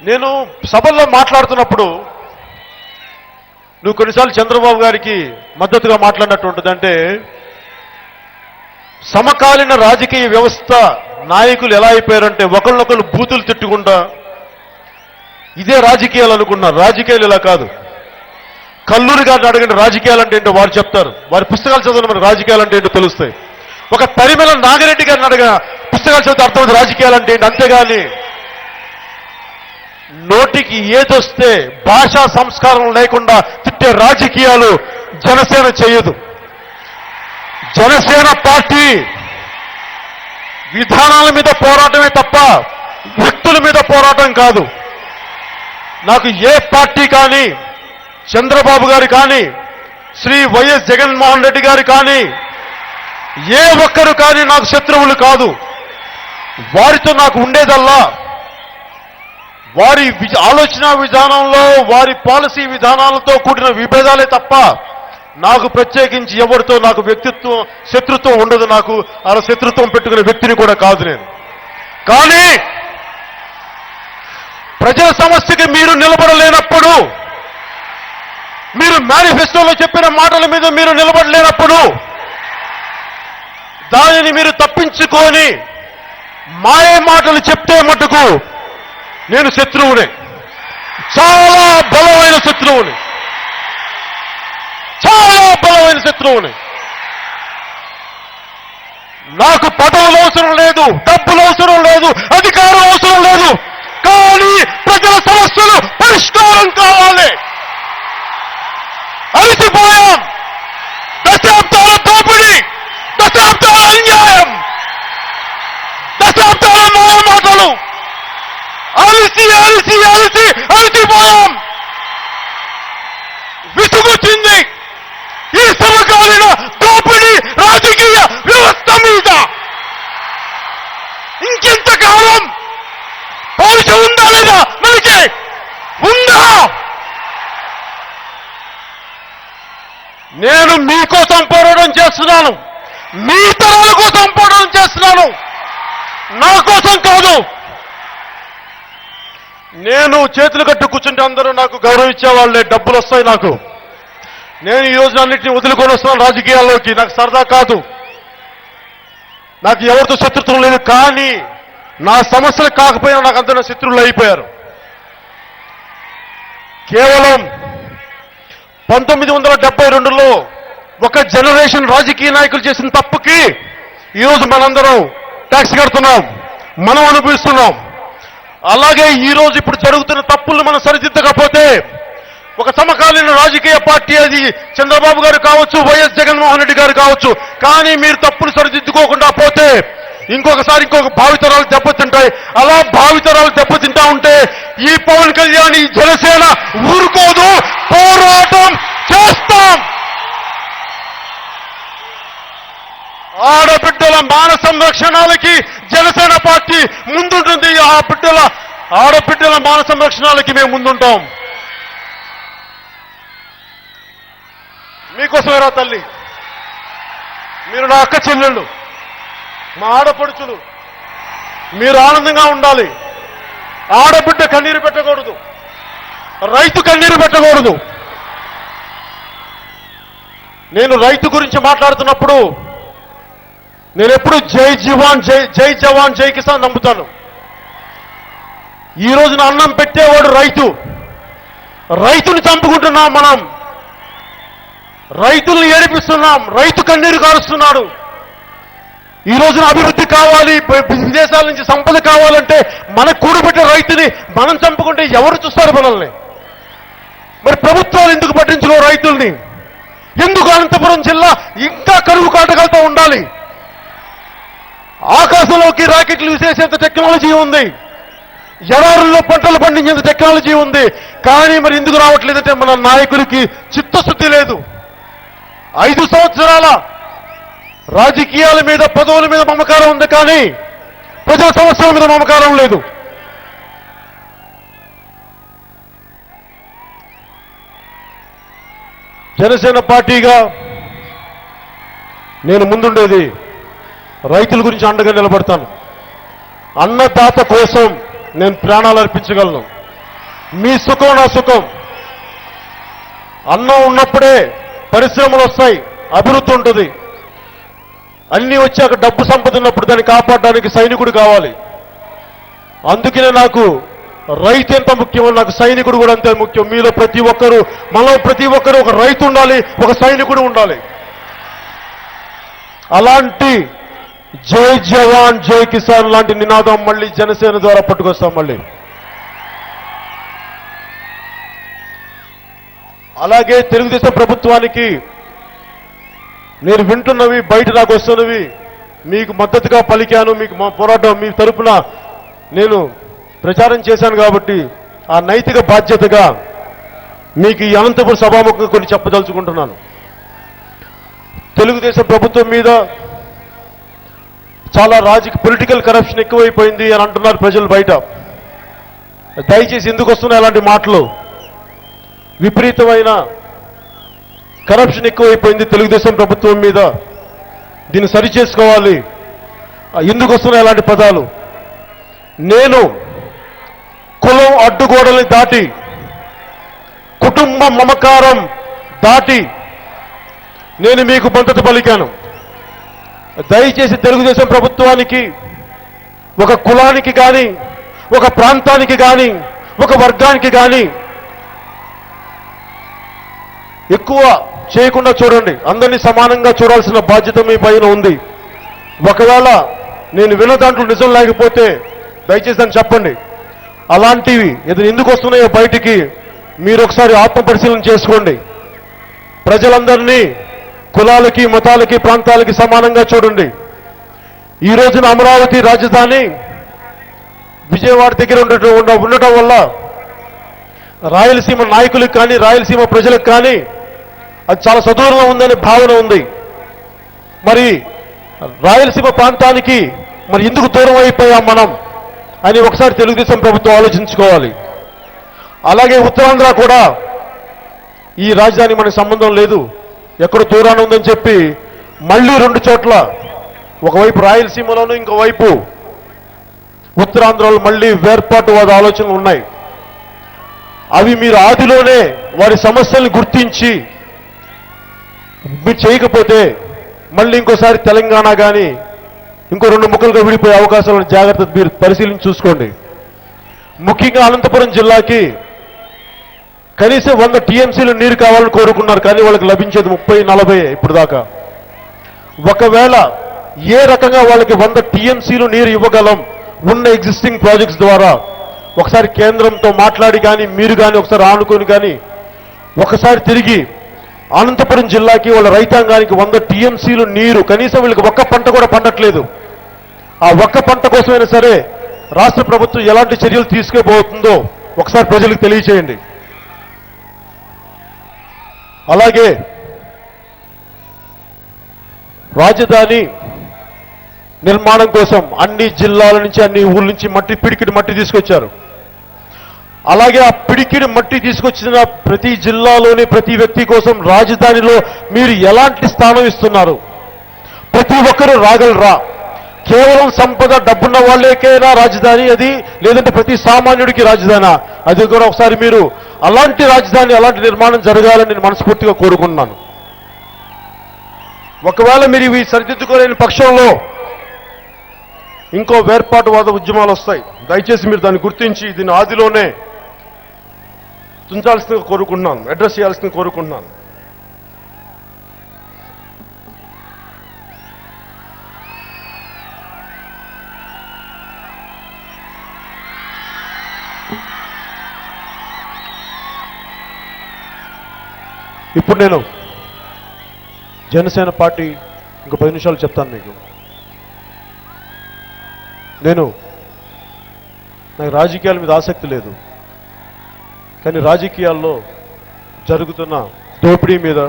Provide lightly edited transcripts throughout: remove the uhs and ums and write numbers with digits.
నేను సభల్లో మాట్లాడుతున్నప్పుడు నువ్వు కొన్నిసార్లు చంద్రబాబు గారికి మద్దతుగా మాట్లాడినట్టు ఉంటుందంటే సమకాలీన రాజకీయ వ్యవస్థ నాయకులు ఎలా అయిపోయారంటే ఒకళ్ళొకళ్ళు బూతులు తిట్టుకుంటా ఇదే రాజకీయాలు అనుకున్నారు. రాజకీయాలు ఇలా కాదు. కల్లూరి గారిని అడగండి రాజకీయాలు అంటే ఏంటో వారు చెప్తారు. వారి పుస్తకాలు చదివిన మనకు రాజకీయాలు అంటే ఏంటో తెలుస్తాయి. ఒక తరిమెల నాగిరెడ్డి గారిని అడగ పుస్తకాలు చదివితే అర్థమవుతుంది రాజకీయాలు అంటే ఏంటి. అంతేగాని నోటికి ఏదొస్తే భాషా సంస్కారం లేకుండా తిట్టే రాజకీయాలు జనసేన చేయదు. జనసేన పార్టీ విధానాల మీద పోరాటమే తప్ప వ్యక్తుల మీద పోరాటం కాదు. నాకు ఏ పార్టీ కానీ చంద్రబాబు గారు కానీ శ్రీ వైఎస్ జగన్మోహన్ రెడ్డి గారు కానీ ఏ ఒక్కరు కానీ నాకు శత్రువులు కాదు. వారితో నాకు ఉండేదల్లా వారి ఆలోచన విధానంలో వారి పాలసీ విధానాలతో కూడిన విభేదాలే తప్ప నాకు ప్రత్యేకించి ఎవరితో నాకు వ్యక్తిత్వం శత్రుత్వం ఉండదు. నాకు అలా శత్రుత్వం పెట్టుకునే వ్యక్తిని కూడా కాదు నేను. కానీ ప్రజల సమస్యకి మీరు నిలబడలేనప్పుడు, మీరు మేనిఫెస్టోలో చెప్పిన మాటల మీద మీరు నిలబడలేనప్పుడు దానిని మీరు తప్పించుకొని మాయ మాటలు చెప్తే మటుకు నేను శత్రువునే, చాలా బలమైన శత్రువుని, చాలా బలమైన శత్రువుని. నాకు పదవులు అవసరం లేదు, డబ్బులు అవసరం లేదు, అధికారం అవసరం లేదు. కానీ ప్రజల సమస్యలు పరిష్కారం కావాలి. అలసిపోయాం. దశాబ్దాల దోపిడీ, దశాబ్దాల అన్యాయం, దశాబ్దాల మాయ మాటలు. అలసిపోయాం. విసుగొచ్చింది ఈ సమకాలీన దోపిడీ రాజకీయ వ్యవస్థ మీద. ఇంకెంతకాలం పౌరుష ఉందా లేదా? మనకి ఉందా? నేను మీకోసం పోరాటం చేస్తున్నాను, మీ తరాల కోసం పోరాటం చేస్తున్నాను, నా కోసం కాదు. నేను చేతులు కట్టు కూర్చుంటే అందరూ నాకు గౌరవం ఇచ్చేవాళ్లే, డబ్బులు వస్తాయి నాకు. నేను ఈ రోజున అన్నింటినీ వదులుకొని వస్తున్నాను రాజకీయాల్లోకి. నాకు సరదా కాదు, నాకు ఎవరితో శత్రుత్వం లేదు. కానీ నా సమస్యలు కాకపోయినా నాకు అందరూ శత్రువులు అయిపోయారు. కేవలం 1972లో ఒక జనరేషన్ రాజకీయ నాయకులు చేసిన తప్పుకి ఈరోజు మనందరం ట్యాక్స్ కడుతున్నాం, మనం అనుభవిస్తున్నాం. అలాగే ఈరోజు ఇప్పుడు జరుగుతున్న తప్పులను మనం సరిదిద్దకపోతే ఒక సమకాలీన రాజకీయ పార్టీ, అది చంద్రబాబు గారు కావచ్చు, వైఎస్ జగన్మోహన్ రెడ్డి గారు కావచ్చు, కానీ మీరు తప్పులు సరిదిద్దుకోకుండా పోతే ఇంకొక భావితరాలు దెబ్బతింటాయి. అలా భావితరాలు దెబ్బతింటా ఉంటే ఈ పవన్ కళ్యాణ్, ఈ జనసేన ఊరుకోదు, పోరాటం చేస్తాం. ఆడబిడ్డల మాన సంరక్షణలకి జనసేన పార్టీ ముందుంటుంది. ఆడబిడ్డల మాన సంరక్షణలకి మేము ముందుంటాం. మీకోసమేరా తల్లి, మీరు నా అక్క చెల్లెళ్ళు, మా ఆడపడుచులు, మీరు ఆనందంగా ఉండాలి. ఆడబిడ్డ కన్నీరు పెట్టకూడదు, రైతు కన్నీరు పెట్టకూడదు. నేను రైతు గురించి మాట్లాడుతున్నప్పుడు నేను ఎప్పుడు జై జవాన్ జై కిసాన్ నమ్ముతాను. ఈ రోజున అన్నం పెట్టేవాడు రైతు. రైతుని చంపుకుంటున్నాం మనం, రైతుల్ని ఏడిపిస్తున్నాం, రైతు కన్నీరు కారుస్తున్నాడు. ఈ రోజున అభివృద్ధి కావాలి, విదేశాల నుంచి సంపద కావాలంటే మనకు కూడబెట్టే రైతుని మనం చంపుకుంటే ఎవరు చూస్తారు మనల్ని? మరి ప్రభుత్వాలు ఎందుకు పట్టించుకో రైతుల్ని? ఎందుకు అనంతపురం జిల్లా ఇంకా కరువు కాటకాలతో ఉండాలి? ఆకాశంలోకి రాకెట్లు విసేసేంత టెక్నాలజీ ఉంది, ఎడారుల్లో పంటలు పండించేంత టెక్నాలజీ ఉంది. కానీ మరి ఎందుకు రావట్లేదంటే మన నాయకులకి చిత్తశుద్ధి లేదు. 5 సంవత్సరాల రాజకీయాల మీద, పదవుల మీద మమకారం ఉంది, కానీ ప్రజల సమస్యల మీద మమకారం లేదు. జనసేన పార్టీగా నేను ముందుండేది రైతుల గురించి అండగా నిలబడతాను. అన్నదాత కోసం నేను ప్రాణాలు అర్పించగలను. మీ సుఖం నా సుఖం. అన్నం ఉన్నప్పుడే పరిశ్రమలు వస్తాయి, అభివృద్ధి ఉంటుంది. అన్నీ వచ్చాక డబ్బు సంపద ఉన్నప్పుడు దాన్ని కాపాడడానికి సైనికుడు కావాలి. అందుకనే నాకు రైతు ఎంత ముఖ్యమో నాకు సైనికుడు కూడా అంతే ముఖ్యం. మీలో ప్రతి ఒక్కరూ, మనలో ప్రతి ఒక్కరూ ఒక రైతు ఉండాలి, ఒక సైనికుడు ఉండాలి. అలాంటి జై జవాన్ జై కిసాన్ లాంటి నినాదం మళ్ళీ జనసేన ద్వారా పట్టుకొస్తాం. మళ్ళీ అలాగే తెలుగుదేశం ప్రభుత్వానికి నేను వింటున్నవి, బయట నాకు వస్తున్నవి, మీకు మద్దతుగా పలికాను, మీకు మా పోరాటం మీ తరపున నేను ప్రచారం చేశాను కాబట్టి ఆ నైతిక బాధ్యతగా మీకు ఈ అనంతపురం సభాముఖంగా కొన్ని చెప్పదలుచుకుంటున్నాను. తెలుగుదేశం ప్రభుత్వం మీద చాలా పొలిటికల్ కరప్షన్ ఎక్కువైపోయింది అని అంటున్నారు ప్రజలు బయట. దయచేసి ఎందుకు వస్తున్నాయి అలాంటి మాటలు? విపరీతమైన కరప్షన్ ఎక్కువైపోయింది తెలుగుదేశం ప్రభుత్వం మీద, దీన్ని సరిచేసుకోవాలి. ఎందుకు వస్తున్నాయి అలాంటి పదాలు? నేను కులం అడ్డుగోడల్ని దాటి, కుటుంబ మమకారం దాటి నేను మీకు మద్దతు పలికాను. దయచేసి తెలుగుదేశం ప్రభుత్వానికి ఒక కులానికి కానీ, ఒక ప్రాంతానికి కానీ, ఒక వర్గానికి కానీ ఎక్కువ చేయకుండా చూడండి. అందరినీ సమానంగా చూడాల్సిన బాధ్యత మీ పైన ఉంది. ఒకవేళ నేను విన్న దాంట్లో నిజం లేకపోతే దయచేసి దాన్ని చెప్పండి. అలాంటివి ఎందుకు వస్తున్నాయో బయటికి మీరు ఒకసారి ఆత్మపరిశీలన చేసుకోండి. ప్రజలందరినీ కులాలకి, మతాలకి, ప్రాంతాలకి సమానంగా చూడండి. ఈ రోజున అమరావతి రాజధాని విజయవాడ దగ్గర ఉండటం వల్ల రాయలసీమ నాయకులకు కానీ, రాయలసీమ ప్రజలకు కానీ అది చాలా సదూరంగా ఉందనే భావన ఉంది. మరి రాయలసీమ ప్రాంతానికి మరి ఎందుకు దూరం అయిపోయాం మనం అని ఒకసారి తెలుగుదేశం ప్రభుత్వం ఆలోచించుకోవాలి. అలాగే ఉత్తరాంధ్ర కూడా ఈ రాజధాని మనకు సంబంధం లేదు, ఎక్కడ దూరాన ఉందని చెప్పి మళ్ళీ రెండు చోట్ల, ఒకవైపు రాయలసీమలోనూ ఇంకోవైపు ఉత్తరాంధ్రలో మళ్ళీ వేర్పాటువాద ఆలోచనలు ఉన్నాయి. అవి మీరు ఆదిలోనే వారి సమస్యలను గుర్తించి మీరు చేయకపోతే మళ్ళీ ఇంకోసారి తెలంగాణ కానీ ఇంకో రెండు ముక్కలుగా విడిపోయే అవకాశాలను జాగ్రత్త మీరు పరిశీలించి చూసుకోండి. ముఖ్యంగా అనంతపురం జిల్లాకి కనీసం 100 టీఎంసీలు నీరు కావాలని కోరుకున్నారు, కానీ వాళ్ళకి లభించేది 30-40 ఇప్పుడు దాకా. ఒకవేళ ఏ రకంగా వాళ్ళకి 100 టీఎంసీలు నీరు ఇవ్వగలం ఉన్న ఎగ్జిస్టింగ్ ప్రాజెక్ట్స్ ద్వారా ఒకసారి కేంద్రంతో మాట్లాడి కానీ, మీరు కానీ ఒకసారి ఆనుకొని కానీ ఒకసారి తిరిగి అనంతపురం జిల్లాకి, వాళ్ళ రైతాంగానికి 100 టీఎంసీలు నీరు, కనీసం వీళ్ళకి ఒక్క పంట కూడా పండట్లేదు. ఆ ఒక్క పంట కోసమైనా సరే రాష్ట్ర ప్రభుత్వం ఎలాంటి చర్యలు తీసుకోబోతుందో ఒకసారి ప్రజలకు తెలియచేయండి. అలాగే రాజధాని నిర్మాణం కోసం అన్ని జిల్లాల నుంచి, అన్ని ఊళ్ళ నుంచి పిడికిడి మట్టి తీసుకొచ్చారు. అలాగే ఆ పిడికిడి మట్టి తీసుకొచ్చిన ప్రతి జిల్లాలోని ప్రతి వ్యక్తి కోసం రాజధానిలో మీరు ఎలాంటి స్థానం ఇస్తున్నారు? ప్రతి ఒక్కరూ రాగలరా? కేవలం సంపద డబ్బున్న వాళ్ళకేనా రాజధాని అది, లేదంటే ప్రతి సామాన్యుడికి రాజధాని? అది కూడా ఒకసారి మీరు అలాంటి రాజధాని, అలాంటి నిర్మాణం జరగాలని నేను మనస్ఫూర్తిగా కోరుకుంటున్నాను. ఒకవేళ మీరు ఇవి సరిదిద్దుకోలేని పక్షంలో ఇంకో వేర్పాటువాద ఉద్యమాలు వస్తాయి. దయచేసి మీరు దాన్ని గుర్తించి దీన్ని ఆదిలోనే తుంచాల్సిందిగా కోరుకుంటున్నాను, అడ్రస్ చేయాల్సిందిగా కోరుకుంటున్నాను. ఇప్పుడు నేను జనసేన పార్టీ ఇంకో 10 నిమిషాలు చెప్తాను మీకు. నాకు రాజకీయాల మీద ఆసక్తి లేదు, కానీ రాజకీయాల్లో జరుగుతున్న దోపిడీ మీద,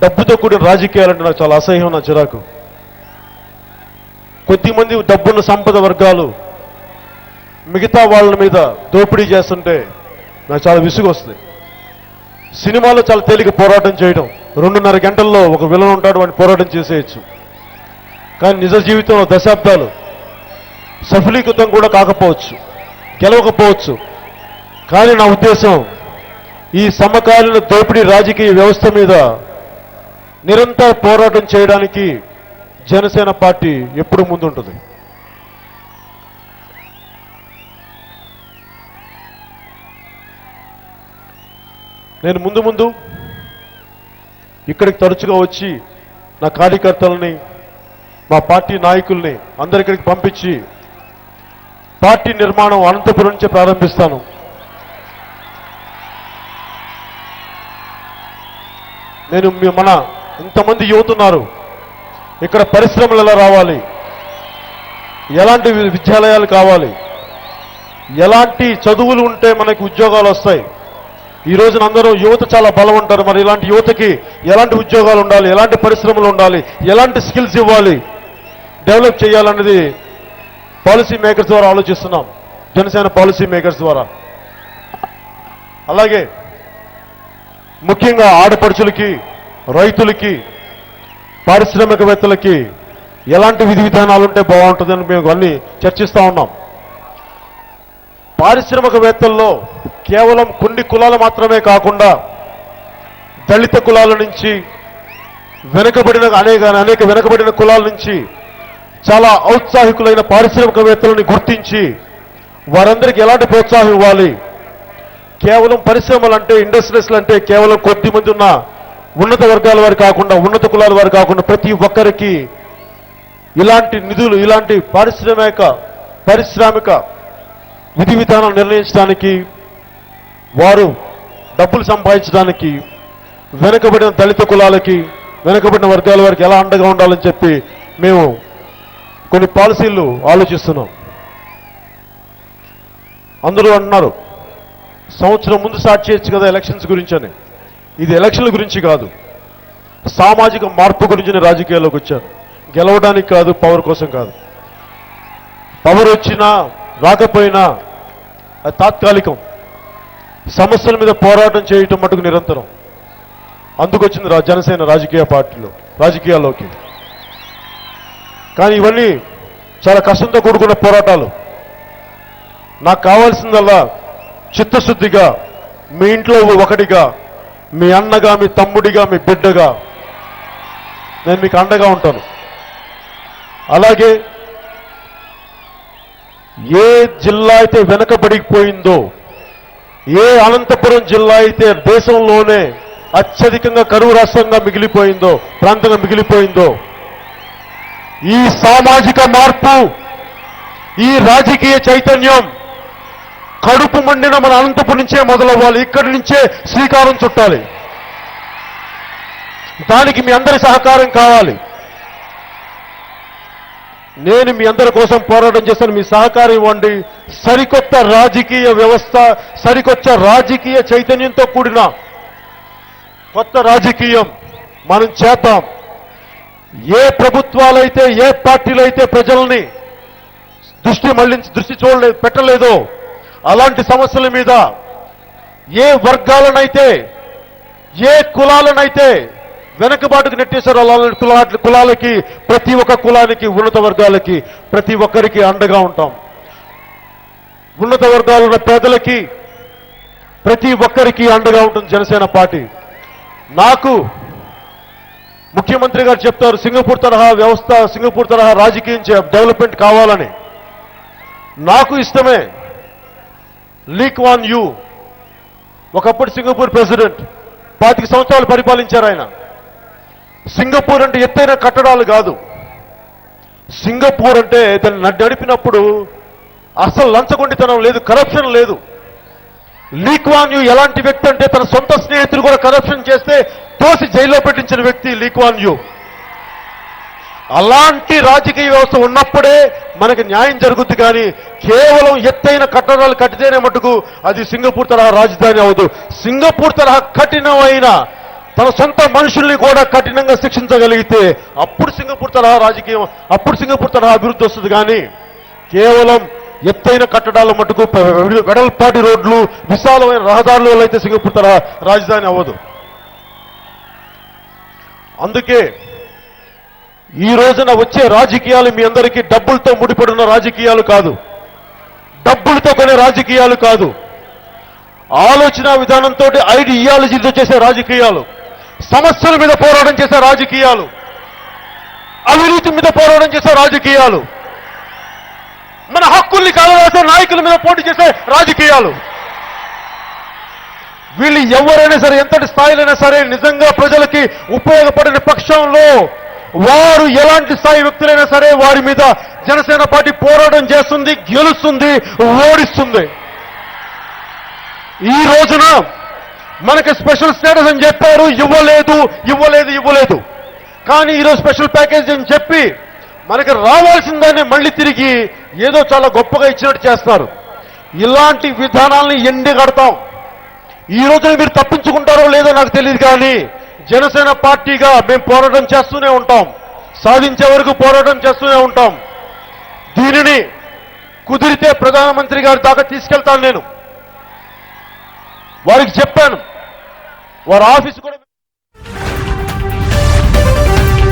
డబ్బుతో కూడిన రాజకీయాలంటే నాకు చాలా అసహ్యం, నా చిరాకు. కొద్దిమంది డబ్బున్న సంపద వర్గాలు మిగతా వాళ్ళ మీద దోపిడీ చేస్తుంటే నాకు చాలా విసుగు వస్తుంది. సినిమాలో చాలా తేలిక పోరాటం చేయడం, 2.5 గంటల్లో ఒక విలన్ ఉంటాడు, వాడిని పోరాటం చేసేయచ్చు. కానీ నిజ జీవితంలో దశాబ్దాలు సఫలీకృతం కూడా కాకపోవచ్చు, గెలవకపోవచ్చు. కానీ నా ఉద్దేశం ఈ సమకాలీన దోపిడీ రాజకీయ వ్యవస్థ మీద నిరంతర పోరాటం చేయడానికి జనసేన పార్టీ ఎప్పుడు ముందుంటుంది. నేను ముందు ఇక్కడికి తరచుగా వచ్చి నా కార్యకర్తలని మా పార్టీ నాయకుల్ని అందరిక్కడికి పంపించి పార్టీ నిర్మాణం అనంతపురం నుంచి ప్రారంభిస్తాను. నేను మన ఇంతమంది యువత ఉన్నారు, ఇక్కడ పరిశ్రమలు ఎలా రావాలి, ఎలాంటి విద్యాలయాలు కావాలి, ఎలాంటి చదువులు ఉంటే మనకి ఉద్యోగాలు వస్తాయి. ఈ రోజున అందరూ యువత చాలా బలం ఉంటారు. మరి ఇలాంటి యువతకి ఎలాంటి ఉద్యోగాలు ఉండాలి, ఎలాంటి పరిశ్రమలు ఉండాలి, ఎలాంటి స్కిల్స్ ఇవ్వాలి, డెవలప్ చేయాలన్నది పాలసీ మేకర్స్ ద్వారా ఆలోచిస్తున్నాం, జనసేన పాలసీ మేకర్స్ ద్వారా. అలాగే ముఖ్యంగా ఆడపడుచులకి, రైతులకి, పారిశ్రామికవేత్తలకి ఎలాంటి విధి విధానాలు ఉంటే బాగుంటుందని మేము అన్ని చర్చిస్తూ ఉన్నాం. పారిశ్రామికవేత్తల్లో కేవలం కొన్ని కులాలు మాత్రమే కాకుండా దళిత కులాల నుంచి వెనుకబడిన అనేక వెనుకబడిన కులాల నుంచి చాలా ఔత్సాహికులైన పారిశ్రామికవేత్తలని గుర్తించి వారందరికీ ఎలాంటి ప్రోత్సాహం ఇవ్వాలి. కేవలం పరిశ్రమలు అంటే, ఇండస్ట్రీస్లు అంటే కేవలం కొద్ది మంది ఉన్న ఉన్నత వర్గాల వారు కాకుండా, ఉన్నత కులాల వారు కాకుండా ప్రతి ఒక్కరికి ఇలాంటి నిధులు, ఇలాంటి పారిశ్రామిక విధి విధానాలు నిర్ణయించడానికి, వారు డబ్బులు సంపాదించడానికి వెనుకబడిన దళిత కులాలకి, వెనుకబడిన వర్గాల వారికి ఎలా అండగా ఉండాలని చెప్పి మేము కొన్ని పాలసీలు ఆలోచిస్తున్నాం. అందరూ అన్నారు సంవత్సరం ముందు స్టార్ట్ చేయొచ్చు కదా ఎలక్షన్స్ గురించి అని. ఇది ఎలక్షన్ల గురించి కాదు, సామాజిక మార్పు గురించి నేను రాజకీయాల్లోకి వచ్చాను. గెలవడానికి కాదు, పవర్ కోసం కాదు. పవర్ వచ్చినా రాకపోయినా అది తాత్కాలికం. సమస్యల మీద పోరాటం చేయటం మటుకు నిరంతరం. అందుకొచ్చింది జనసేన రాజకీయాల్లోకి. కానీ ఇవన్నీ చాలా కష్టంతో కూడుకున్న పోరాటాలు. నాకు కావాల్సిందల్లా చిత్తశుద్ధిగా, మీ ఇంట్లో ఒకటిగా, మీ అన్నగా, మీ తమ్ముడిగా, మీ బిడ్డగా నేను మీకు అండగా ఉంటాను. అలాగే ఏ జిల్లా అయితే వెనకబడిపోయిందో, ఏ అనంతపురం జిల్లా అయితే దేశంలోనే అత్యధికంగా కరువు రాష్ట్రంగా మిగిలిపోయిందో, ప్రాంతంగా మిగిలిపోయిందో, ఈ సామాజిక మార్పు, ఈ రాజకీయ చైతన్యం కడుపు మండిన మన అనంతపురం నుంచే మొదలవ్వాలి. ఇక్కడి నుంచే శ్రీకారం చుట్టాలి. దానికి మీ అందరి సహకారం కావాలి. నేను మీ అందరి కోసం పోరాటం చేస్తాను, మీ సహకారం ఇవ్వండి. సరికొత్త రాజకీయ వ్యవస్థ, సరికొత్త రాజకీయ చైతన్యంతో కూడిన కొత్త రాజకీయం మనం చేద్దాం. ఏ ప్రభుత్వాలైతే, ఏ పార్టీలైతే ప్రజల్ని దృష్టి పెట్టలేదో, అలాంటి సమస్యల మీద ఏ వర్గాలనైతే, ఏ కులాలనైతే వెనకబాటుకు నెట్టేశారో అలాంటి కులాలకి, ప్రతి ఒక్క కులానికి, ఉన్నత వర్గాలకి, ప్రతి ఒక్కరికి అండగా ఉంటాం. ఉన్నత వర్గాలున్న పేదలకి ప్రతి ఒక్కరికి అండగా ఉంటుంది జనసేన పార్టీ. నాకు ముఖ్యమంత్రి గారు చెప్తారు సింగపూర్ తరహా వ్యవస్థ, సింగపూర్ తరహా రాజకీయం డెవలప్మెంట్ కావాలని. నాకు ఇష్టమే. లీ క్వాన్ యూ ఒకప్పుడు సింగపూర్ ప్రెసిడెంట్, 25 సంవత్సరాలు పరిపాలించారు ఆయన. సింగపూర్ అంటే ఎత్తైన కట్టడాలు కాదు. సింగపూర్ అంటే దాన్ని నడిపినప్పుడు అసలు లంచగొండితనం లేదు, కరప్షన్ లేదు. లీ క్వాన్ యూ ఎలాంటి వ్యక్తి అంటే తన సొంత స్నేహితులు కూడా కరప్షన్ చేస్తే తోసి జైల్లో పెట్టించిన వ్యక్తి లీ క్వాన్ యూ. అలాంటి రాజకీయ వ్యవస్థ ఉన్నప్పుడే మనకి న్యాయం జరుగుద్ది. కానీ కేవలం ఎత్తైన కట్టడాలు కట్టితేనే మటుకు అది సింగపూర్ తరహా రాజధాని అవదు. సింగపూర్ తరహా కఠినమైన తన సొంత మనుషుల్ని కూడా కఠినంగా శిక్షించగలిగితే అప్పుడు సింగపూర్ తరహా రాజకీయం, అప్పుడు సింగపూర్ తరహా అభివృద్ధి వస్తుంది. కానీ కేవలం ఎత్తైన కట్టడాల మటుకు, వెడల్పాటి రోడ్లు, విశాలమైన రహదారుల వల్ల అయితే సింగపూర్ తరహా రాజధాని అవ్వదు. అందుకే ఈ రోజున వచ్చే రాజకీయాలు మీ అందరికీ డబ్బులతో ముడిపడిన రాజకీయాలు కాదు, డబ్బులతో కొనే రాజకీయాలు కాదు. ఆలోచన విధానంతో ఐడియాలజీతో చేసే రాజకీయాలు, సమస్యల మీద పోరాటం చేసే రాజకీయాలు, అవినీతి మీద పోరాటం చేసే రాజకీయాలు, మన హక్కుల్ని కాలరాసే నాయకుల మీద పోటీ చేసే రాజకీయాలు. వీళ్ళు ఎవరైనా సరే, ఎంతటి స్థాయిలైనా సరే, నిజంగా ప్రజలకి ఉపయోగపడిన పక్షంలో వారు ఎలాంటి స్థాయి వ్యక్తులైనా సరే వారి మీద జనసేన పార్టీ పోరాటం చేస్తుంది, గెలుస్తుంది, ఓడిస్తుంది. ఈ రోజున మనకి స్పెషల్ స్టేటస్ అని చెప్పారు, ఇవ్వలేదు. కానీ ఈరోజు స్పెషల్ ప్యాకేజ్ అని చెప్పి మనకి రావాల్సిందాన్ని మళ్ళీ తిరిగి ఏదో చాలా గొప్పగా ఇచ్చినట్టు చేస్తారు. ఇలాంటి విధానాలను ఎండగడతాం. ఈ రోజున మీరు తప్పించుకుంటారో లేదో నాకు తెలియదు, కానీ జనసేన పార్టీగా మేము పోరాటం చేస్తూనే ఉంటాం, సాధించే వరకు పోరాటం చేస్తూనే ఉంటాం. దీనిని కుదిరితే ప్రధానమంత్రి గారి దాకా తీసుకెళ్తాను. నేను వారికి చెప్పాను, వారి ఆఫీసు కూడా